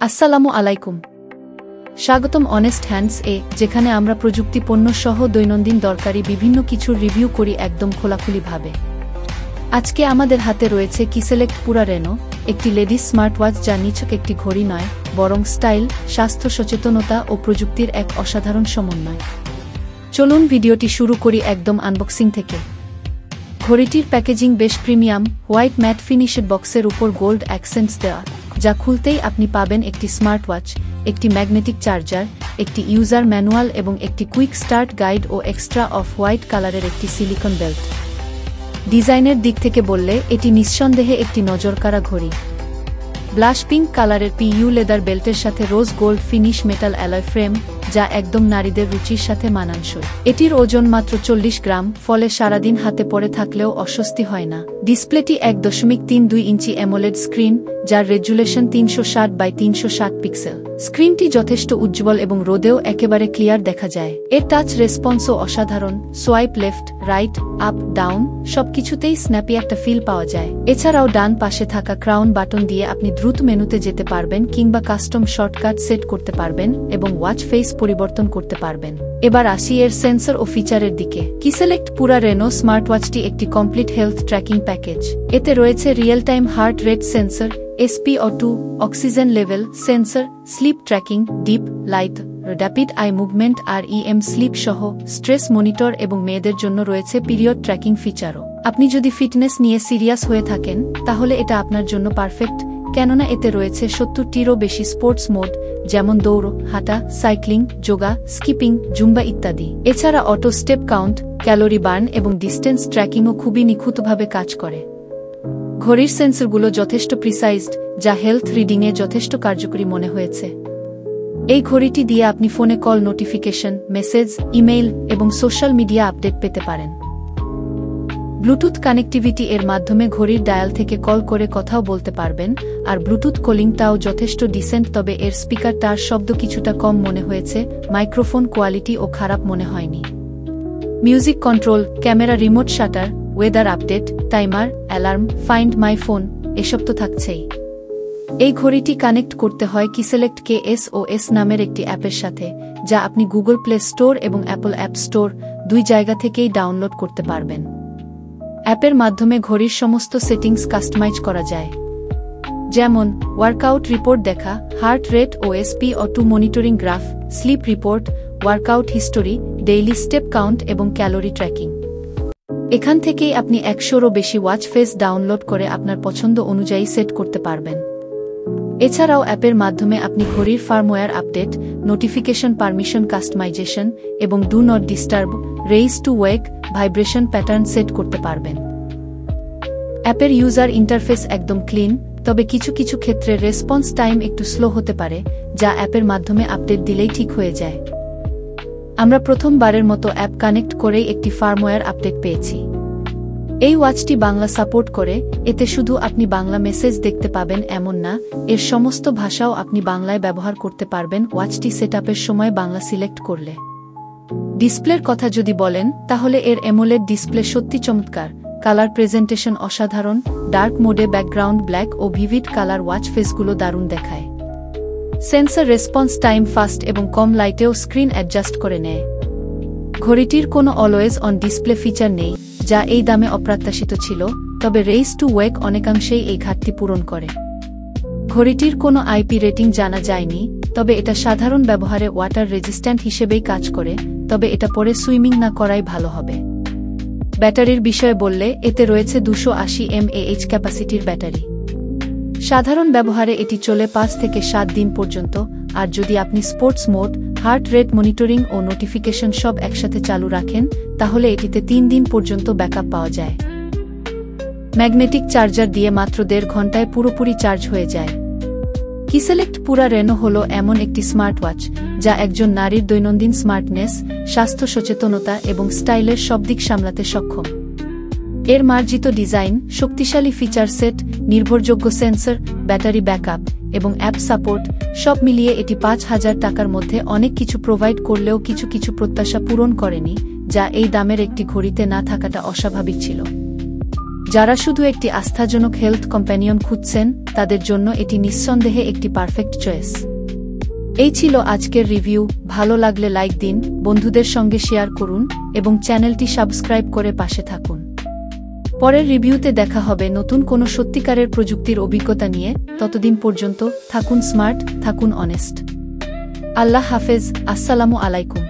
আসসালামু আলাইকুম। স্বাগতম অনেস্ট হ্যান্ডস এ, যেখানে আমরা প্রযুক্তি পণ্য সহ দৈনন্দিন দরকারি বিভিন্ন কিছুর রিভিউ করি একদম খোলাখুলিভাবে। আজকে আমাদের হাতে রয়েছে কিসেলেক্ট পুরা রেনো, একটি লেডিস স্মার্টওয়াচ যা নিছক একটি ঘড়ি নয়, বরং স্টাইল, স্বাস্থ্য সচেতনতা ও প্রযুক্তির এক অসাধারণ সমন্বয়। চলুন ভিডিওটি শুরু করি একদম আনবক্সিং থেকে। ঘড়িটির প্যাকেজিং বেশ প্রিমিয়াম, হোয়াইট ম্যাট ফিনিশেড বক্সের উপর গোল্ড অ্যাকসেন্টস দেওয়া, যা খুলতেই আপনি পাবেন একটি স্মার্টওয়াচ, একটি ম্যাগনেটিক চার্জার, একটি ইউজার ম্যানুয়াল এবং একটি কুইক স্টার্ট গাইড ও এক্সট্রা অফ হোয়াইট কালারের একটি সিলিকন বেল্ট। ডিজাইনের দিক থেকে বললে এটি নিঃসন্দেহে একটি নজরকাড়া ঘড়ি। ব্লাশ পিঙ্ক কালারের পিইউ লেদার বেল্টের সাথে rose gold finish metal alloy frame, যা একদম নারীদের রুচির সাথে মানানসই। এটির ওজন মাত্র 40 গ্রাম, ফলে সারাদিন হাতে পড়ে থাকলেও অস্বস্তি হয় না। ডিসপ্লেটি 1.32 ইঞ্চি অ্যামোলেড স্ক্রিন, যার রেজুলেশন 360x360 পিক্সেল। স্ক্রিনটি যথেষ্ট উজ্জ্বল এবং রোদেও একেবারে ক্লিয়ার দেখা যায়। এর টাচ রেসপন্সও অসাধারণ, swipe left, right, up, down সবকিছুতেই স্ন্যাপি একটা ফিল পাওয়া যায়। এছাড়াও ডান পাশে থাকা ক্রাউন বাটন দিয়ে আপনি দ্রুত মেনুতে যেতে পারবেন কিংবা কাস্টম শর্টকাট সেট করতে পারবেন এবং ওয়াচ ফেস পরিবর্তন করতে পারবেন। এবার আসি এর সেন্সর ও ফিচারের দিকে। কিসেলেক্ট পুরা রেনো স্মার্টওয়াচটি একটি কমপ্লিট হেলথ ট্র্যাকিং প্যাকেজ। এতে রয়েছে real time heart rate sensor, SpO2, oxygen level sensor, sleep tracking, deep light, rapid eye movement আর EM স্লিপ সহ স্ট্রেস মনিটর এবং মেয়েদের জন্য রয়েছে পিরিয়ড ট্র্যাকিং ফিচারও। আপনি যদি ফিটনেস নিয়ে সিরিয়াস হয়ে থাকেন, তাহলে এটা আপনার জন্য পারফেক্ট, কেননা এতে রয়েছে 70টিরও বেশি স্পোর্টস মোড, যেমন দৌড়, হাঁটা, সাইক্লিং, যোগা, স্কিপিং, জুম্বা ইত্যাদি। এছাড়া auto step count, calorie burn এবং ডিস্টেন্স ট্র্যাকিংও খুবই নিখুঁতভাবে কাজ করে। ঘড়ির সেন্সরগুলো যথেষ্ট প্রিসাইজড, যা হেলথ রিডিংয়ে যথেষ্ট কার্যকরী মনে হয়েছে। এই ঘড়িটি দিয়ে আপনি ফোনে কল নোটিফিকেশন, মেসেজ, ইমেইল এবং সোশ্যাল মিডিয়া আপডেট পেতে পারেন। ব্লুটুথ কানেক্টিভিটি এর মাধ্যমে ঘড়ির ডায়াল থেকে কল করে কথাও বলতে পারবেন, আর ব্লুটুথ কলিংটাও যথেষ্ট ডিসেন্ট, তবে এর স্পিকারটার শব্দ কিছুটা কম মনে হয়েছে। মাইক্রোফোন কোয়ালিটিও খারাপ মনে হয়নি। Music control, camera remote shutter, weather update, timer, alarm, find my phone এসব তো থাকছেই। এই ঘড়িটি কানেক্ট করতে হয় কিসেলেক্ট KSOS নামের একটি অ্যাপের সাথে, যা আপনি গুগল প্লে স্টোর এবং অ্যাপল অ্যাপ স্টোর দুই জায়গা থেকেই ডাউনলোড করতে পারবেন। অ্যাপের মাধ্যমে ঘড়ির সমস্ত সেটিংস কাস্টমাইজ করা যায়, যেমন ওয়ার্কআউট রিপোর্ট দেখা, হার্ট রেট ও SpO2 monitoring graph, sleep report, workout history, daily step count এবং ক্যালোরি ট্র্যাকিং। এখান থেকেই আপনি 100রও বেশি ওয়াচ ফেস ডাউনলোড করে আপনার পছন্দ অনুযায়ী সেট করতে পারবেন। এছাড়াও অ্যাপের মাধ্যমে আপনি ঘড়ির firmware update, notification permission customization এবং do not disturb, raise to wake, vibration pattern set করতে পারবেন। অ্যাপের ইউজার ইন্টারফেস একদম ক্লিন, তবে কিছু কিছু ক্ষেত্রে রেসপন্স টাইম একটু স্লো হতে পারে, যা অ্যাপের মাধ্যমে আপডেট দিলেই ঠিক হয়ে যায়। আমরা প্রথমবারের মতো অ্যাপ কানেক্ট করেই একটি ফার্মওয়্যার আপডেট পেয়েছি। এই ওয়াচটি বাংলা সাপোর্ট করে, এতে শুধু আপনি বাংলা মেসেজ দেখতে পাবেন এমন না, এর সমস্ত ভাষাও আপনি বাংলায় ব্যবহার করতে পারবেন ওয়াচটি সেটআপের সময় বাংলা সিলেক্ট করলে। ডিসপ্লের কথা যদি বলেন, তাহলে এর অ্যামোলেড ডিসপ্লে সত্যি চমৎকার। কালার প্রেজেন্টেশন অসাধারণ, ডার্ক মোডে ব্যাকগ্রাউন্ড ব্ল্যাক ও ভিভিড কালার ওয়াচ ফেসগুলো দারুণ দেখায়। সেন্সর রেসপন্স টাইম ফাস্ট এবং কম লাইটেও স্ক্রিন অ্যাডজাস্ট করে নেয়। ঘড়িটির কোনো অলওয়েজ অন ডিসপ্লে ফিচার নেই, যা এই দামে অপ্রত্যাশিত ছিল, তবে রেইজ টু ওয়েক অনেকাংশেই এই ঘাটতি পূরণ করে। ঘড়িটির কোনো IP রেটিং জানা যায়নি, তবে এটা সাধারণ ব্যবহারে ওয়াটার রেজিস্ট্যান্ট হিসেবেই কাজ করে, তবে এটা পরে সুইমিং না করাই ভালো হবে। ব্যাটারির বিষয়ে বললে, এতে রয়েছে 280 mAh ক্যাপাসিটির ব্যাটারি। সাধারণ ব্যবহারে এটি চলে 5 থেকে 7 দিন পর্যন্ত, আর যদি আপনি sports mode, heart rate monitoring ও নোটিফিকেশন সব একসাথে চালু রাখেন, তাহলে এটিতে 3 দিন পর্যন্ত ব্যাকআপ পাওয়া যায়। ম্যাগনেটিক চার্জার দিয়ে মাত্র 1.5 ঘন্টায় পুরোপুরি চার্জ হয়ে যায়। কিসেলেক্ট পুরা রেনো হল এমন একটি স্মার্টওয়াচ, যা একজন নারীর দৈনন্দিন স্মার্টনেস, স্বাস্থ্য সচেতনতা এবং স্টাইলের সব দিক সামলাতে সক্ষম। এর মার্জিত ডিজাইন, শক্তিশালী ফিচার সেট, নির্ভরযোগ্য সেন্সর, ব্যাটারি ব্যাকআপ এবং অ্যাপ সাপোর্ট সব মিলিয়ে এটি 5,000 টাকার মধ্যে অনেক কিছু প্রোভাইড করলেও কিছু কিছু প্রত্যাশা পূরণ করেনি, যা এই দামের একটি ঘড়িতে না থাকাটা অস্বাভাবিক ছিল। যারা শুধু একটি আস্থাজনক হেলথ কম্প্যানিয়ন খুঁজছেন তাদের জন্য এটি নিঃসন্দেহে একটি পারফেক্ট চয়েস। এই ছিল আজকের রিভিউ। ভালো লাগলে লাইক দিন, বন্ধুদের সঙ্গে শেয়ার করুন এবং চ্যানেলটি সাবস্ক্রাইব করে পাশে থাকুন। পরের রিভিউতে দেখা হবে নতুন কোনো সত্যিকারের প্রযুক্তির অভিজ্ঞতা নিয়ে। ততদিন পর্যন্ত থাকুন স্মার্ট, থাকুন অনেস্ট। আল্লাহ হাফেজ, আসসালামু আলাইকুম।